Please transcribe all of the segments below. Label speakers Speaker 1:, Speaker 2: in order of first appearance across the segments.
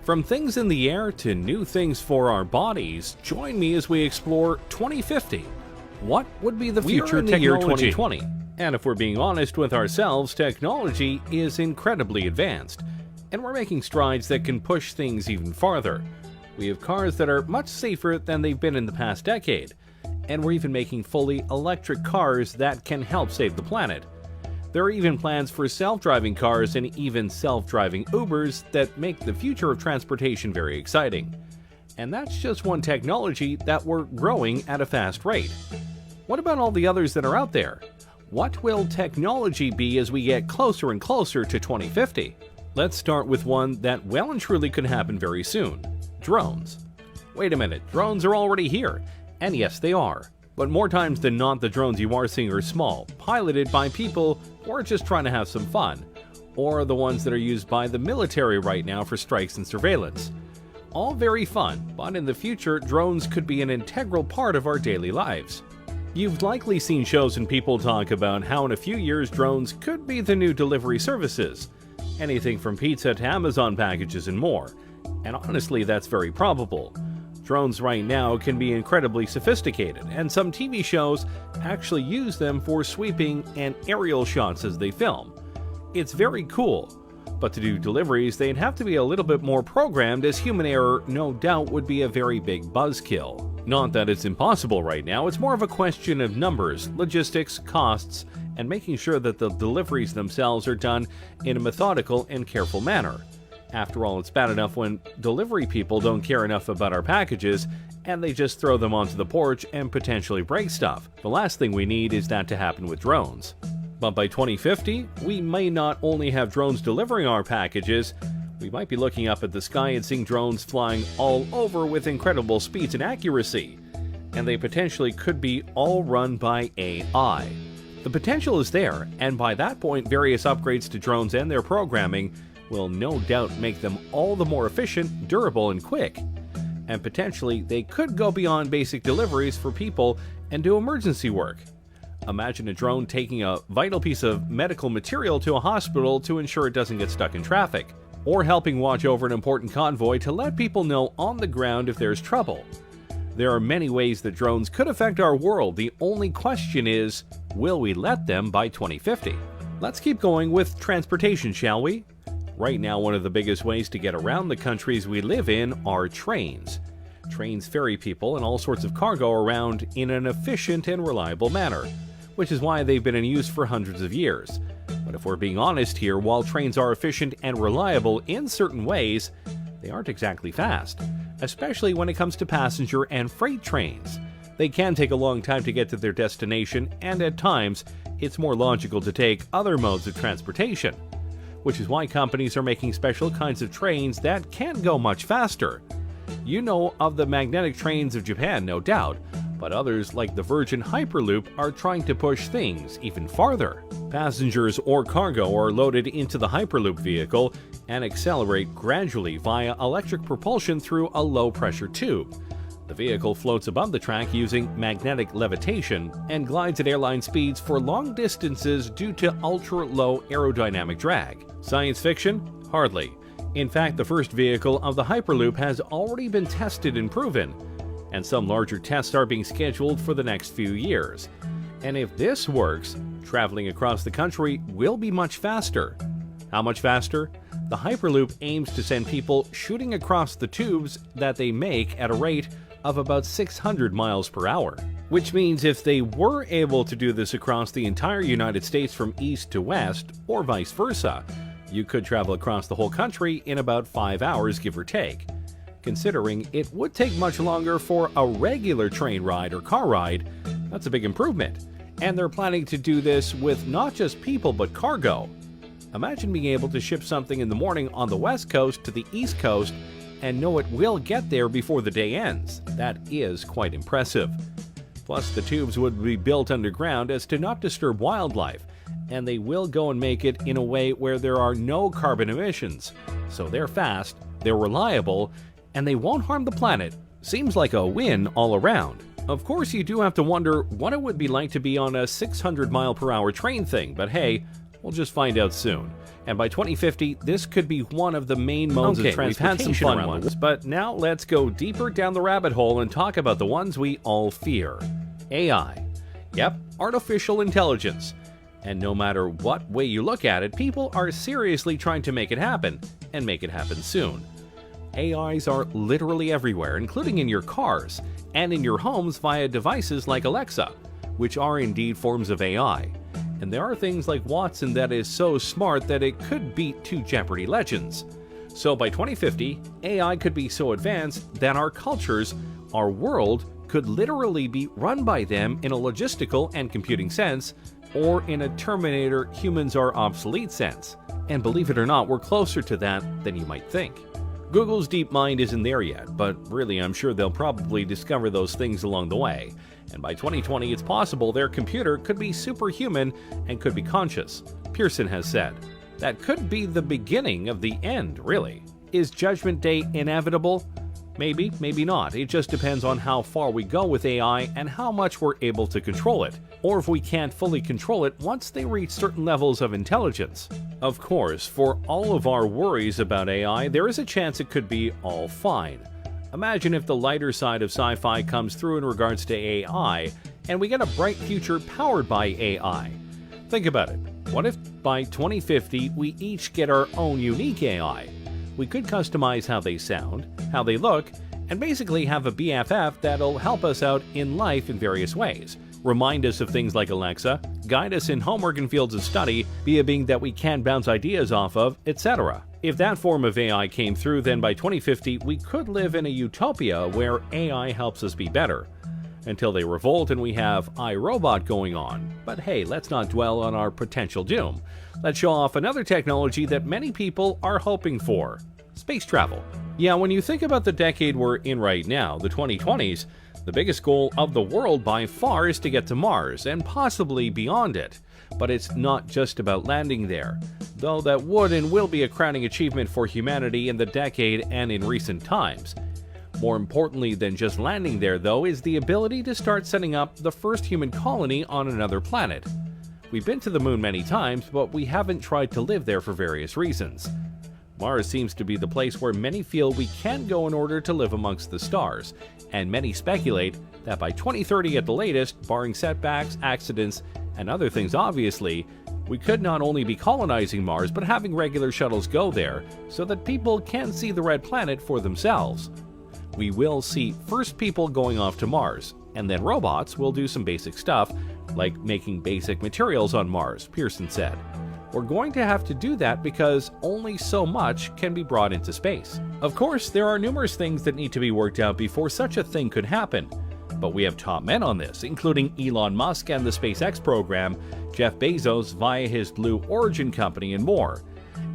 Speaker 1: From things in the air to new things for our bodies, join me as we explore 2050. What would be the future
Speaker 2: in the year
Speaker 1: technology?
Speaker 2: 2020.
Speaker 1: And if we're being honest with ourselves, technology is incredibly advanced, and we're making strides that can push things even farther. We have cars that are much safer than they've been in the past decade, and we're even making fully electric cars that can help save the planet. There are even plans for self-driving cars and even self-driving Ubers that make the future of transportation very exciting. And that's just one technology that we're growing at a fast rate. What about all the others that are out there? What will technology be as we get closer and closer to 2050? Let's start with one that well and truly could happen very soon: drones. Wait a minute, drones are already here. And yes, they are. But more times than not, the drones you are seeing are small, piloted by people who are just trying to have some fun, or the ones that are used by the military right now for strikes and surveillance. All very fun, but in the future, drones could be an integral part of our daily lives. You've likely seen shows and people talk about how in a few years drones could be the new delivery services. Anything from pizza to Amazon packages and more. And honestly, that's very probable. Drones right now can be incredibly sophisticated, and some TV shows actually use them for sweeping and aerial shots as they film. It's very cool, but to do deliveries, they'd have to be a little bit more programmed, as human error no doubt would be a very big buzzkill. Not that it's impossible right now, it's more of a question of numbers, logistics, costs, and making sure that the deliveries themselves are done in a methodical and careful manner. After all, it's bad enough when delivery people don't care enough about our packages and they just throw them onto the porch and potentially break stuff. The last thing we need is that to happen with drones. But by 2050, we may not only have drones delivering our packages, we might be looking up at the sky and seeing drones flying all over with incredible speeds and accuracy. And they potentially could be all run by AI. The potential is there, and by that point, various upgrades to drones and their programming will no doubt make them all the more efficient, durable, and quick. And potentially, they could go beyond basic deliveries for people and do emergency work. Imagine a drone taking a vital piece of medical material to a hospital to ensure it doesn't get stuck in traffic, or helping watch over an important convoy to let people know on the ground if there's trouble. There are many ways that drones could affect our world. The only question is, will we let them by 2050? Let's keep going with transportation, shall we? Right now, one of the biggest ways to get around the countries we live in are trains. Trains ferry people and all sorts of cargo around in an efficient and reliable manner, which is why they've been in use for hundreds of years. But if we're being honest here, while trains are efficient and reliable in certain ways, they aren't exactly fast, especially when it comes to passenger and freight trains. They can take a long time to get to their destination, and at times, it's more logical to take other modes of transportation, which is why companies are making special kinds of trains that can go much faster. You know of the magnetic trains of Japan, no doubt, but others like the Virgin Hyperloop are trying to push things even farther. Passengers or cargo are loaded into the Hyperloop vehicle and accelerate gradually via electric propulsion through a low-pressure tube. The vehicle floats above the track using magnetic levitation and glides at airline speeds for long distances due to ultra-low aerodynamic drag. Science fiction? Hardly. In fact, the first vehicle of the Hyperloop has already been tested and proven, and some larger tests are being scheduled for the next few years. And if this works, traveling across the country will be much faster. How much faster? The Hyperloop aims to send people shooting across the tubes that they make at a rate of about 600 miles per hour. Which means if they were able to do this across the entire United States from east to west, or vice versa, you could travel across the whole country in about 5 hours, give or take. Considering it would take much longer for a regular train ride or car ride, that's a big improvement. And they're planning to do this with not just people but cargo. Imagine being able to ship something in the morning on the west coast to the east coast and know it will get there before the day ends. That is quite impressive. Plus, the tubes would be built underground as to not disturb wildlife, and they will go and make it in a way where there are no carbon emissions. So they're fast, they're reliable, and they won't harm the planet. Seems like a win all around. Of course, you do have to wonder what it would be like to be on a 600 mile per hour train thing, but hey, We'll just find out soon. And by 2050, this could be one of the main modes of transportation. We've had some fun ones, but now let's go deeper down the rabbit hole and talk about the ones we all fear. AI. Yep, artificial intelligence. And no matter what way you look at it, people are seriously trying to make it happen, and make it happen soon. AIs are literally everywhere, including in your cars, and in your homes via devices like Alexa, which are indeed forms of AI. And there are things like Watson that is so smart that it could beat two Jeopardy legends. So by 2050, AI could be so advanced that our cultures, our world, could literally be run by them in a logistical and computing sense, or in a Terminator humans are obsolete sense. And believe it or not, we're closer to that than you might think. Google's DeepMind isn't there yet, but really I'm sure they'll probably discover those things along the way. And by 2020, it's possible their computer could be superhuman and could be conscious, Pearson has said. That could be the beginning of the end, really. Is Judgment Day inevitable? Maybe, maybe not. It just depends on how far we go with AI and how much we're able to control it, or if we can't fully control it once they reach certain levels of intelligence. Of course, for all of our worries about AI, there is a chance it could be all fine. Imagine if the lighter side of sci-fi comes through in regards to AI, and we get a bright future powered by AI. Think about it. What if by 2050 we each get our own unique AI? We could customize how they sound, how they look, and basically have a BFF that'll help us out in life in various ways. Remind us of things like Alexa, guide us in homework and fields of study, be a being that we can bounce ideas off of, etc. If that form of AI came through, then by 2050 we could live in a utopia where AI helps us be better. Until they revolt and we have iRobot going on. But hey, let's not dwell on our potential doom. Let's show off another technology that many people are hoping for. Space travel. Yeah, when you think about the decade we're in right now, the 2020s, the biggest goal of the world by far is to get to Mars, and possibly beyond it. But it's not just about landing there, though that would and will be a crowning achievement for humanity in the decade and in recent times. More importantly than just landing there, though, is the ability to start setting up the first human colony on another planet. We've been to the moon many times, but we haven't tried to live there for various reasons. Mars seems to be the place where many feel we can go in order to live amongst the stars, and many speculate that by 2030 at the latest, barring setbacks, accidents, and other things obviously, we could not only be colonizing Mars but having regular shuttles go there so that people can see the red planet for themselves. We will see first people going off to Mars, and then robots will do some basic stuff, like making basic materials on Mars, Pearson said. We're going to have to do that because only so much can be brought into space. Of course, there are numerous things that need to be worked out before such a thing could happen. But we have top men on this, including Elon Musk and the SpaceX program, Jeff Bezos via his Blue Origin company, and more.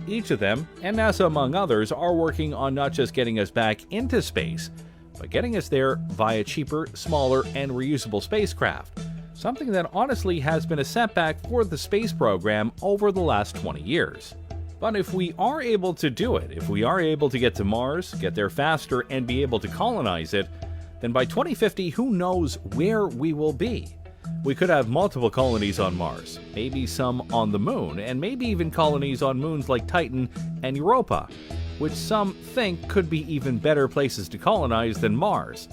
Speaker 1: Each of them, and NASA among others, are working on not just getting us back into space, but getting us there via cheaper, smaller, and reusable spacecraft. Something that honestly has been a setback for the space program over the last 20 years. But if we are able to do it, if we are able to get to Mars, get there faster, and be able to colonize it, then by 2050, who knows where we will be? We could have multiple colonies on Mars, maybe some on the moon, and maybe even colonies on moons like Titan and Europa, which some think could be even better places to colonize than Mars.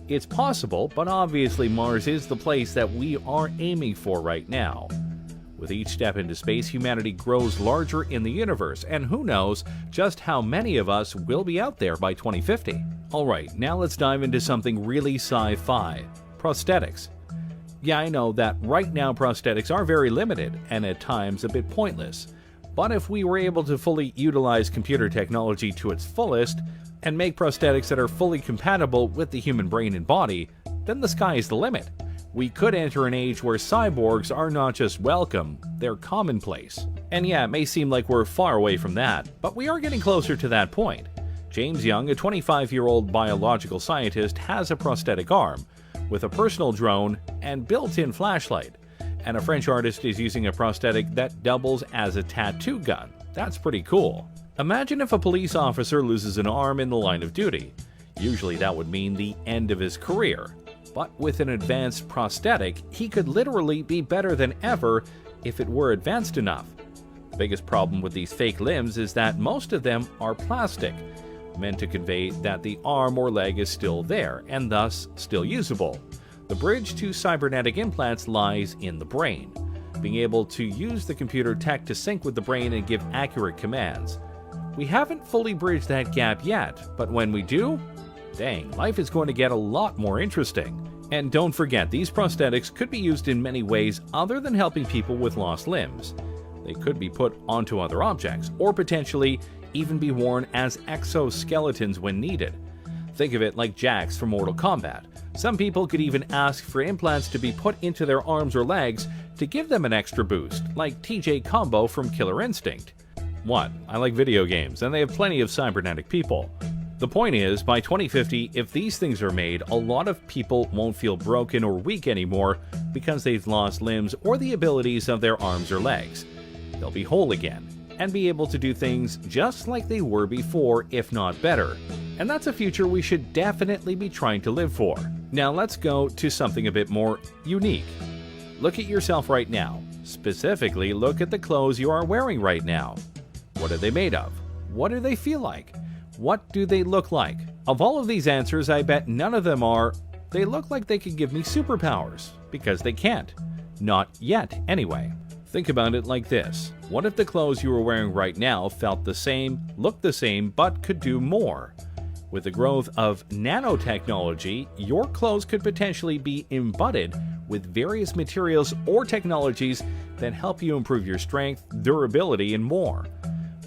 Speaker 1: It's possible, but obviously Mars is the place that we are aiming for right now. With each step into space, humanity grows larger in the universe, and who knows just how many of us will be out there by 2050. Alright, now let's dive into something really sci-fi. Prosthetics. Yeah, I know that right now prosthetics are very limited, and at times a bit pointless. But if we were able to fully utilize computer technology to its fullest, and make prosthetics that are fully compatible with the human brain and body, then the sky is the limit. We could enter an age where cyborgs are not just welcome, they're commonplace. And yeah, it may seem like we're far away from that, but we are getting closer to that point. James Young, a 25-year-old biological scientist, has a prosthetic arm, with a personal drone and built-in flashlight. And a French artist is using a prosthetic that doubles as a tattoo gun. That's pretty cool. Imagine if a police officer loses an arm in the line of duty. Usually that would mean the end of his career. But with an advanced prosthetic, he could literally be better than ever if it were advanced enough. Biggest problem with these fake limbs is that most of them are plastic, meant to convey that the arm or leg is still there and thus still usable. The bridge to cybernetic implants lies in the brain, being able to use the computer tech to sync with the brain and give accurate commands. We haven't fully bridged that gap yet, but when we do, dang, life is going to get a lot more interesting. And don't forget, these prosthetics could be used in many ways other than helping people with lost limbs. They could be put onto other objects, or potentially even be worn as exoskeletons when needed. Think of it like Jax from Mortal Kombat. Some people could even ask for implants to be put into their arms or legs to give them an extra boost, like TJ Combo from Killer Instinct. 1. I like video games, and they have plenty of cybernetic people. The point is, by 2050, if these things are made, a lot of people won't feel broken or weak anymore because they've lost limbs or the abilities of their arms or legs. They'll be whole again, and be able to do things just like they were before, if not better. And that's a future we should definitely be trying to live for. Now let's go to something a bit more unique. Look at yourself right now. Specifically, look at the clothes you are wearing right now. What are they made of? What do they feel like? What do they look like? Of all of these answers, I bet none of them are, they look like they could give me superpowers, because they can't. Not yet, anyway. Think about it like this. What if the clothes you are wearing right now felt the same, looked the same, but could do more? With the growth of nanotechnology, your clothes could potentially be embodied with various materials or technologies that help you improve your strength, durability, and more.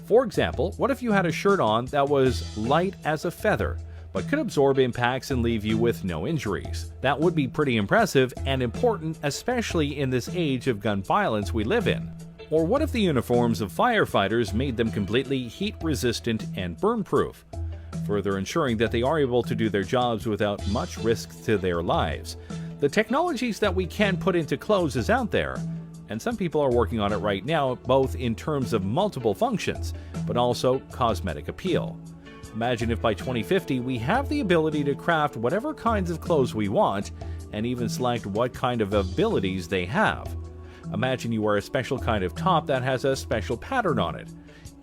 Speaker 1: For example, what if you had a shirt on that was light as a feather, but could absorb impacts and leave you with no injuries? That would be pretty impressive and important, especially in this age of gun violence we live in. Or what if the uniforms of firefighters made them completely heat-resistant and burn-proof, further ensuring that they are able to do their jobs without much risk to their lives? The technologies that we can put into clothes is out there, and some people are working on it right now, both in terms of multiple functions, but also cosmetic appeal. Imagine if by 2050 we have the ability to craft whatever kinds of clothes we want, and even select what kind of abilities they have. Imagine you wear a special kind of top that has a special pattern on it,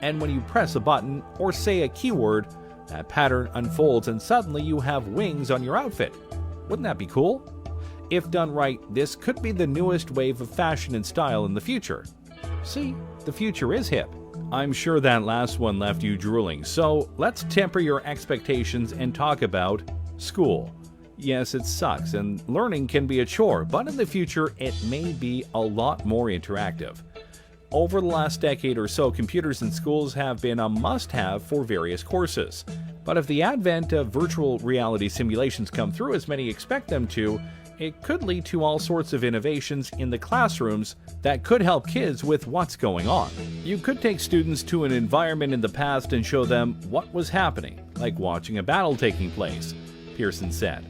Speaker 1: and when you press a button or say a keyword, that pattern unfolds and suddenly you have wings on your outfit. Wouldn't that be cool? If done right, this could be the newest wave of fashion and style in the future. See, the future is hip. I'm sure that last one left you drooling, so let's temper your expectations and talk about school. Yes, it sucks, and learning can be a chore, but in the future, it may be a lot more interactive. Over the last decade or so, computers in schools have been a must-have for various courses. But if the advent of virtual reality simulations come through as many expect them to, it could lead to all sorts of innovations in the classrooms that could help kids with what's going on. You could take students to an environment in the past and show them what was happening, like watching a battle taking place, Pearson said.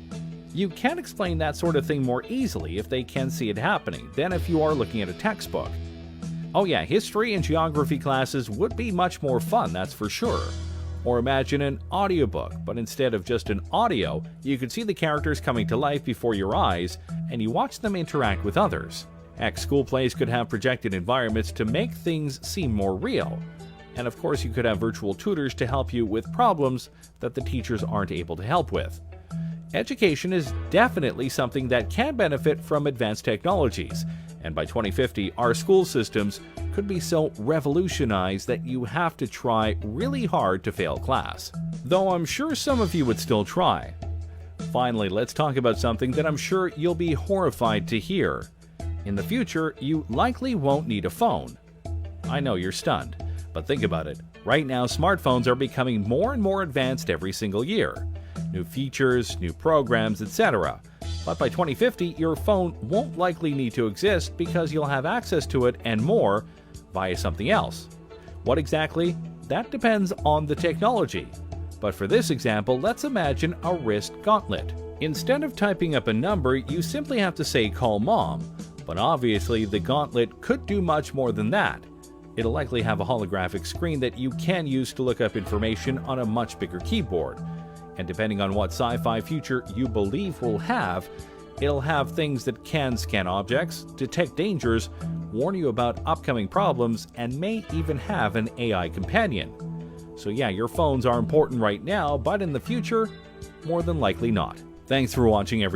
Speaker 1: You can explain that sort of thing more easily if they can see it happening than if you are looking at a textbook. Oh yeah, history and geography classes would be much more fun, that's for sure. Or imagine an audiobook, but instead of just an audio, you could see the characters coming to life before your eyes, and you watch them interact with others. Heck, school plays could have projected environments to make things seem more real. And of course, you could have virtual tutors to help you with problems that the teachers aren't able to help with. Education is definitely something that can benefit from advanced technologies, and by 2050, our school systems could be so revolutionized that you have to try really hard to fail class. Though I'm sure some of you would still try. Finally, let's talk about something that I'm sure you'll be horrified to hear. In the future, you likely won't need a phone. I know you're stunned, but think about it. Right now, smartphones are becoming more and more advanced every single year. New features, new programs, etc. But by 2050, your phone won't likely need to exist because you'll have access to it and more via something else. What exactly? That depends on the technology. But for this example, let's imagine a wrist gauntlet. Instead of typing up a number, you simply have to say "call mom." But obviously, the gauntlet could do much more than that. It'll likely have a holographic screen that you can use to look up information on a much bigger keyboard. And depending on what sci-fi future you believe will have, it'll have things that can scan objects, detect dangers, warn you about upcoming problems, and may even have an AI companion. So yeah, your phones are important right now, but in the future, more than likely not. Thanks for watching, everyone.